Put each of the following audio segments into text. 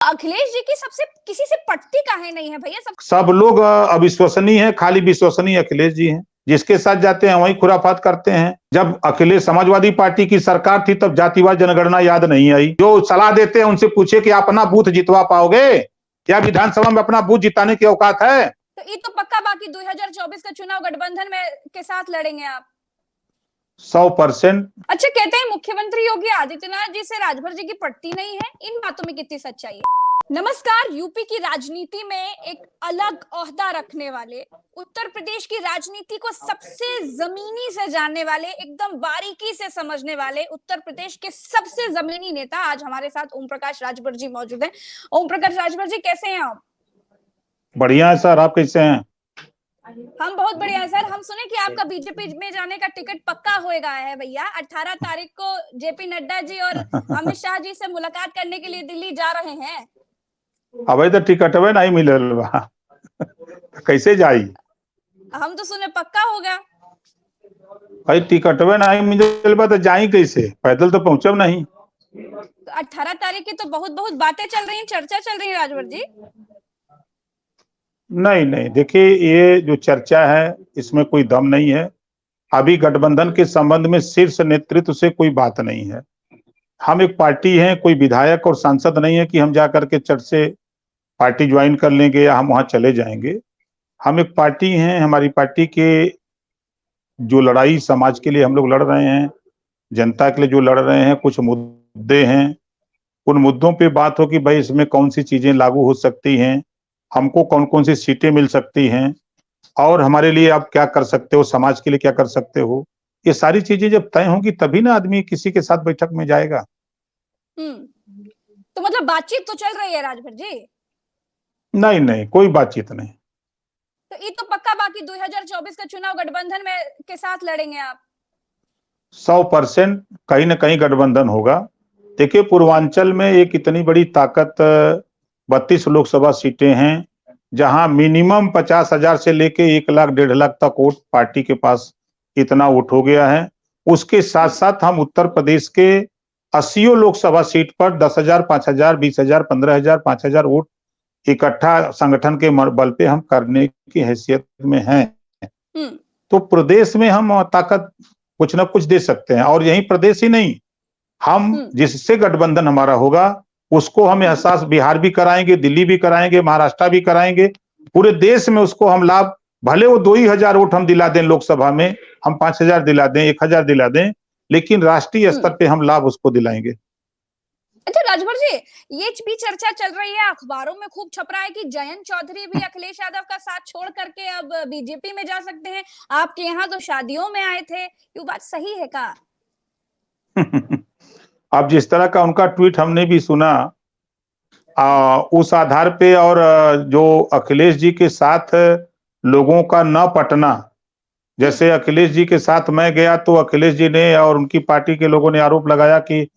अखिलेश जी की सबसे किसी से पटती काहे नहीं है भैया? सब लोग अविश्वसनीय है, खाली विश्वसनीय अखिलेश जी हैं। जिसके साथ जाते हैं वही खुराफात करते हैं। जब अखिलेश समाजवादी पार्टी की सरकार थी तब जातिवाद जनगणना याद नहीं आई। जो सलाह देते हैं उनसे पूछे कि आप अपना बूथ जितवा पाओगे? क्या विधानसभा में अपना बूथ जिताने की औकात है? तो ये तो पक्का बाकी 2024 का चुनाव गठबंधन में के साथ लड़ेंगे आप 100%। अच्छा, कहते हैं मुख्यमंत्री योगी आदित्यनाथ जी से राजभर जी की पटती नहीं है। इन बातों में कितनी सच्चाई है? नमस्कार। यूपी की राजनीति में एक अलग ओहदा रखने वाले, उत्तर प्रदेश की राजनीति को सबसे जमीनी से जानने वाले, एकदम बारीकी से समझने वाले उत्तर प्रदेश के सबसे जमीनी नेता आज हमारे साथ ओम प्रकाश राजभर जी मौजूद हैं। ओम प्रकाश राजभर जी, कैसे हैं आप? बढ़िया है सर, आप कैसे हैं? हम बहुत बढ़िया है सर। हम सुने कि आपका बीजेपी में जाने का टिकट पक्का हो गया है भैया। 18 तारीख को जेपी नड्डा जी और अमित शाह जी से मुलाकात करने के लिए दिल्ली जा रहे हैं। अभी तो टिकटवे नहीं मिलल बा कैसे जाई? हम तो सुने पक्का होगा। भाई टिकटवे नहीं मिलल बा तो जाई कैसे? पैदल तो पहुंचब नहीं। 18 तारीख की तो बहुत बहुत बातें चल रही हैं, चर्चा चल रही है राजभर जी। नहीं नहीं, देखिए ये जो चर्चा है इसमें कोई दम नहीं है। अभी गठबंधन के संबंध में शीर्ष नेतृत्व से कोई बात नहीं है। हम एक पार्टी हैं, कोई विधायक और सांसद नहीं है कि हम जा करके चट से पार्टी ज्वाइन कर लेंगे या हम वहां चले जाएंगे। हम एक पार्टी हैं, हमारी पार्टी के जो लड़ाई समाज के लिए हम लोग लड़ रहे हैं, जनता के लिए जो लड़ रहे हैं, कुछ मुद्दे हैं। उन मुद्दों पे बात हो कि भाई इसमें कौन सी चीजें लागू हो सकती हैं, हमको कौन कौन सी सीटें मिल सकती हैं और हमारे लिए आप क्या कर सकते हो, समाज के लिए क्या कर सकते हो। ये सारी चीजें जब तय होंगी तभी ना आदमी किसी के साथ बैठक में जाएगा। तो मतलब बातचीत तो चल रही है राजभर जी? नहीं नहीं, कोई बातचीत नहीं। तो ये तो पक्का बाकी 2024 का चुनाव गठबंधन में के साथ लड़ेंगे आप 100% कहीं ना कहीं गठबंधन होगा। देखिए पूर्वांचल में एक इतनी बड़ी ताकत, 32 लोकसभा सीटें हैं जहां मिनिमम 50,000 से लेके 1 लाख 1.5 लाख तक वोट पार्टी के पास इतना वोट हो गया है। उसके साथ साथ हम उत्तर प्रदेश के 80 लोकसभा सीट पर 10,000, 5,000, 20,000, 15,000, 5,000 वोट इकट्ठा संगठन के बल पे हम करने की हैसियत में हैं। तो प्रदेश में हम ताकत कुछ ना कुछ दे सकते हैं। और यही प्रदेश ही नहीं, हम जिससे गठबंधन हमारा होगा उसको हम एहसास बिहार भी कराएंगे, दिल्ली भी कराएंगे, महाराष्ट्र भी कराएंगे। पूरे देश में उसको हम लाभ, भले वो 2,000 वोट हम दिला दें लोकसभा में, हम 5,000 दिला दें, 1,000 दिला दें, लेकिन राष्ट्रीय स्तर पे हम लाभ उसको दिलाएंगे। अच्छा राजभर जी, ये भी चर्चा चल रही है, अखबारों में खूब छप रहा है कि जयंत चौधरी भी अखिलेश यादव का साथ छोड़ करके अब बीजेपी में जा सकते हैं। आपके यहाँ तो शादियों में आए थे, ये बात सही है का? अब जिस तरह का उनका ट्वीट हमने भी सुना, उस आधार पे और जो अखिलेश जी के साथ लोगों का न पटना, जैसे अखिलेश जी के साथ मैं गया तो अखिलेश जी ने और उनकी पार्टी के लोगों ने आरोप लगाया कि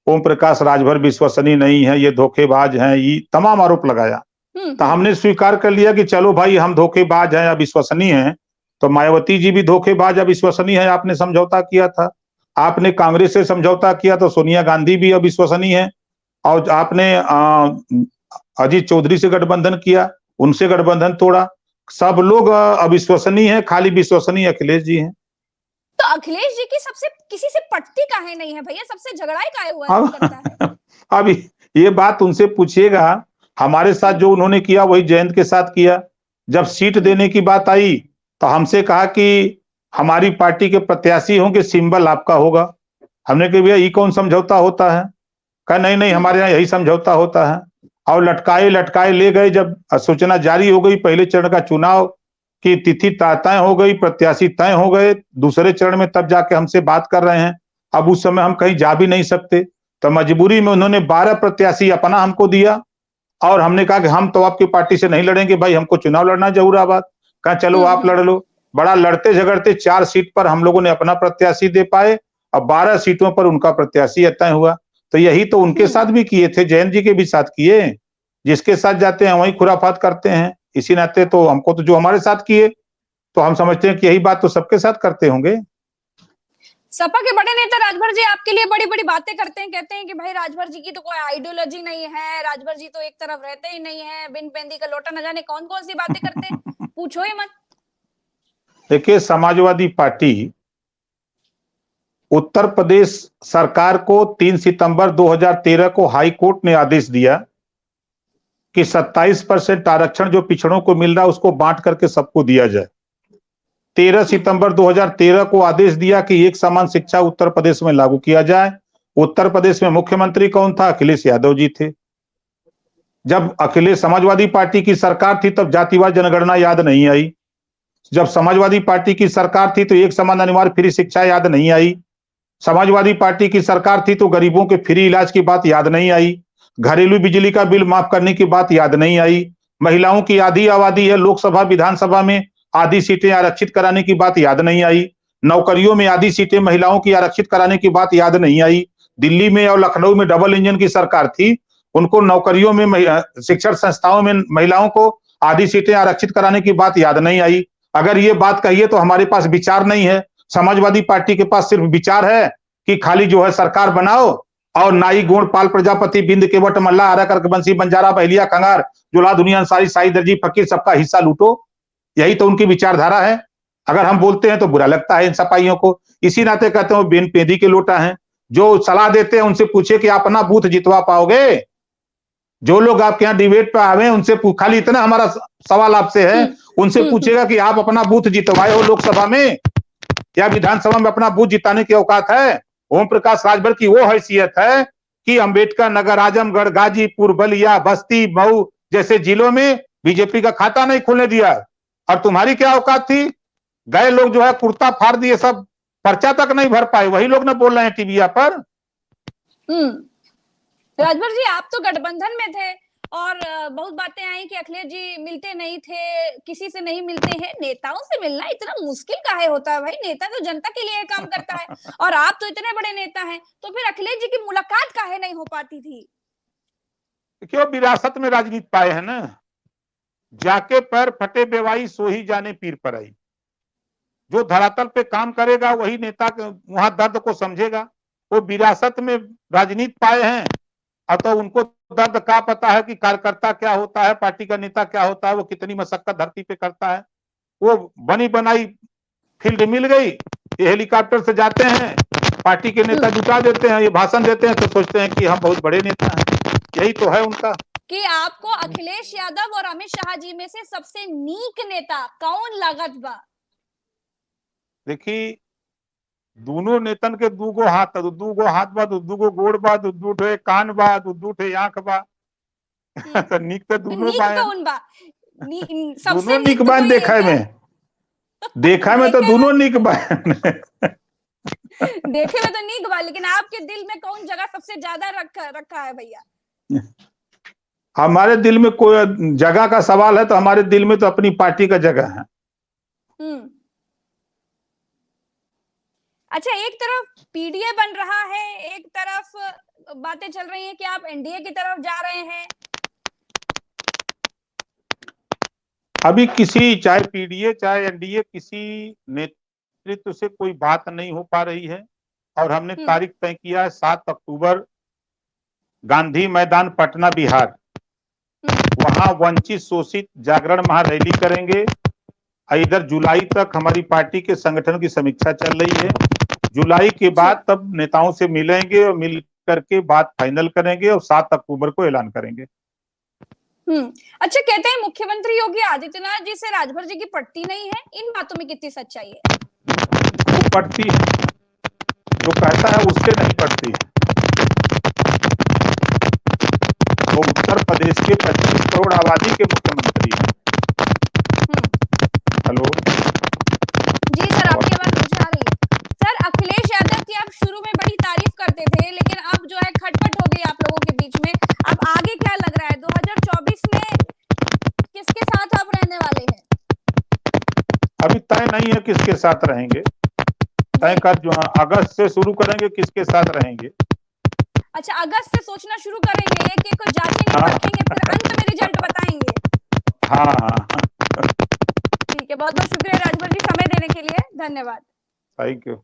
ओम प्रकाश राजभर विश्वसनीय नहीं है, ये धोखेबाज हैं, ये तमाम आरोप लगाया। तो हमने स्वीकार कर लिया कि चलो भाई हम धोखेबाज हैं या विश्वसनीय हैं। तो मायावती जी भी धोखेबाज या विश्वसनीय है, आपने समझौता किया था। आपने कांग्रेस से समझौता किया तो सोनिया गांधी भी अविश्वसनीय है। और आपने अजीत चौधरी से गठबंधन किया, उनसे गठबंधन तोड़ा। सब लोग अविश्वसनीय हैं, खाली विश्वसनीय अखिलेश जी हैं। तो अखिलेश जी की सबसे किसी से पटती काहे नहीं है भैया? सबसे झगड़ा ही काहे हुआ है? अब ये बात उनसे पूछिएगा। हमारे साथ जो उन्होंने किया वही जयंत के साथ किया। जब सीट देने की बात आई तो हमसे कहा कि हमारी पार्टी के प्रत्याशी होंगे, सिंबल आपका होगा। हमने कहा भैया ये कौन समझौता होता है? कहा नहीं नहीं, हमारे यहाँ यही समझौता होता है। और लटकाए लटकाए ले गए। जब सूचना जारी हो गई, पहले चरण का चुनाव की तिथि तय हो गई, प्रत्याशी तय हो गए, दूसरे चरण में तब जाके हमसे बात कर रहे हैं। अब उस समय हम कहीं जा भी नहीं सकते, तो मजबूरी में उन्होंने 12 प्रत्याशी अपना हमको दिया और हमने कहा कि हम तो आपकी पार्टी से नहीं लड़ेंगे भाई, हमको चुनाव लड़ना जहूराबाद। कहा चलो आप लड़ लो। बड़ा लड़ते झगड़ते 4 सीट पर हम लोगों ने अपना प्रत्याशी दे पाए और 12 सीटों पर उनका प्रत्याशी तय हुआ। तो यही तो उनके साथ भी किए थे, जयंत जी के भी साथ किए। जिसके साथ जाते हैं वही खुराफात करते हैं। इसी नाते तो हमको तो जो हमारे साथ किए तो हम समझते हैं कि यही बात तो सबके साथ करते होंगे। सपा के बड़े नेता राजभर जी आपके लिए बड़ी बड़ी बातें करते हैं, कहते हैं कि भाई राजभर जी की तो कोई आइडियोलॉजी नहीं है, राजभर जी तो एक तरफ रहते ही नहीं है, बिन पेंदी का लोटा, न जाने कौन कौन सी बातें करते हैं, पूछो ही मत। देखिए, समाजवादी पार्टी उत्तर प्रदेश सरकार को 3 सितंबर 2013 को हाई कोर्ट ने आदेश दिया कि 27% आरक्षण जो पिछड़ों को मिल रहा है उसको बांट करके सबको दिया जाए। 13 सितंबर 2013 को आदेश दिया कि एक समान शिक्षा उत्तर प्रदेश में लागू किया जाए। उत्तर प्रदेश में मुख्यमंत्री कौन था? अखिलेश यादव जी थे। जब अखिलेश समाजवादी पार्टी की सरकार थी तब जातिवार जनगणना याद नहीं आई। जब समाजवादी पार्टी की सरकार थी तो एक समान अनिवार्य फ्री शिक्षा याद नहीं आई। समाजवादी पार्टी की सरकार थी तो गरीबों के फ्री इलाज की बात याद नहीं आई। घरेलू बिजली का बिल माफ करने की बात याद नहीं आई। महिलाओं की आधी आबादी है, लोकसभा विधानसभा में आधी सीटें आरक्षित कराने की बात याद नहीं आई। नौकरियों में आधी सीटें महिलाओं की आरक्षित कराने की बात याद नहीं आई। दिल्ली में और लखनऊ में डबल इंजन की सरकार थी, उनको नौकरियों में शिक्षण संस्थाओं में महिलाओं को आधी सीटें आरक्षित कराने की बात याद नहीं आई। अगर ये बात कहिए तो हमारे पास विचार नहीं है। समाजवादी पार्टी के पास सिर्फ विचार है कि खाली जो है सरकार बनाओ और नाई गोंड पाल प्रजापति बिंद केवट मल्ला आरा करके बंसी बंजारा बहलिया कंगार जुला दुनिया अंसारी साई दर्जी फकीर सबका हिस्सा लूटो। यही तो उनकी विचारधारा है। अगर हम बोलते हैं तो बुरा लगता है इन सपाइयों को। इसी नाते कहते हैं बिन पेदी के लोटा हैं। जो सलाह देते हैं उनसे पूछे कि आप अपना बूथ जितवा पाओगे? जो लोग आपके यहाँ डिबेट पे आवे उनसे खाली इतना हमारा सवाल आपसे है, उनसे पूछेगा कि आप अपना बूथ जितवाए हो लोकसभा में या विधानसभा में? अपना बूथ जिताने की औकात है? ओम प्रकाश राजभर की वो हैसियत है कि अंबेडकर नगर, आजमगढ़, गाजीपुर, बलिया, बस्ती, मऊ जैसे जिलों में बीजेपी का खाता नहीं खोलने दिया। और तुम्हारी क्या औकात थी? गए लोग जो है कुर्ता फाड़ दिए, सब पर्चा तक नहीं भर पाए। वही लोग ना बोल रहे हैं टीवी पर। राजभर जी आप तो गठबंधन में थे और बहुत बातें आई कि अखिलेश जी मिलते नहीं थे, किसी से नहीं मिलते हैं। नेताओं से मिलना इतना मुश्किल काहे होता है भाई? नेता तो जनता के लिए काम करता है और आप तो इतने बड़े नेता हैं, तो फिर अखिलेश जी की मुलाकात काहे नहीं हो पाती थी? क्यों विरासत में राजनीति पाए है ना। जाके पैर फटे बेवाई सो ही जाने पीर पर आई। जो धरातल पे काम करेगा वही नेता वहां दर्द को समझेगा। वो विरासत में राजनीति पाए हैं और तो उनको दर्द का पता है कि कार्यकर्ता क्या होता है, पार्टी का नेता क्या होता है, वो कितनी मशक्कत धरती पे करता है। वो बनी बनाई फील्ड मिल गई, ये हेलीकॉप्टर से जाते हैं, पार्टी के नेता जुटा देते हैं, ये भाषण देते हैं तो सोचते हैं कि हम बहुत बड़े नेता हैं। यही तो है उनका। कि आपको अखिलेश यादव और अमित शाह जी में से सबसे नीक नेता कौन लागत बा? देखिए, दोनों नेतन के दूगो हाथ बा, दूगो गोड़ बा, दू ठे कान बा, दू ठे आंख बा। तो नीक तो दोनों बा। कौन बा? दोनों नीक बा देखा में तो दोनों नीक बा। देखे में तो नीक बा, लेकिन आपके दिल में कौन जगह सबसे ज्यादा रखा है भैया? हमारे दिल में कोई जगह का सवाल है तो हमारे दिल में तो अपनी पार्टी का जगह है। अच्छा, एक तरफ पीडीए बन रहा है, एक तरफ बातें चल रही हैं कि आप एनडीए की तरफ जा रहे हैं। अभी किसी चाहे पीडीए चाहे एनडीए किसी नेतृत्व से कोई बात नहीं हो पा रही है और हमने तारीख तय किया है 7 अक्टूबर गांधी मैदान पटना बिहार। वहां वंचित शोषित जागरण महारैली करेंगे। इधर जुलाई तक हमारी पार्टी के संगठन की समीक्षा चल रही है। जुलाई के बाद तब नेताओं से मिलेंगे और मिल करके बात फाइनल करेंगे और 7 अक्टूबर को ऐलान करेंगे। अच्छा, कहते हैं मुख्यमंत्री योगी आदित्यनाथ जी से राजभर जी की पटती नहीं है, इन बातों में कितनी सच्चाई है? वो पटती है, जो कहता है उससे नहीं पटती है। वो उत्तर प्रदेश के 25 करोड़ आबादी के मुख्यमंत्री हैं। हेलो जी सर, आपकी आवाज मुझे आ रही है। सर, अखिलेश यादव की आप शुरू में बड़ी तारीफ करते थे, लेकिन अब जो है खटपट हो गई आप लोगों के बीच में। अब आगे क्या लग रहा है? 2024 में किसके साथ आप रहने वाले हैं? अभी तय नहीं है किसके साथ रहेंगे। तय कर जो अगस्त से शुरू करेंगे किसके साथ रहेंगे। अच्छा, अगस्त से सोचना शुरू करेंगे, एक एक को जांचेंगे, परखेंगे, फिर अंत में रिजल्ट बताएंगे। हाँ। ठीक है, बहुत बहुत शुक्रिया राजभर जी समय देने के लिए। धन्यवाद। Thank you.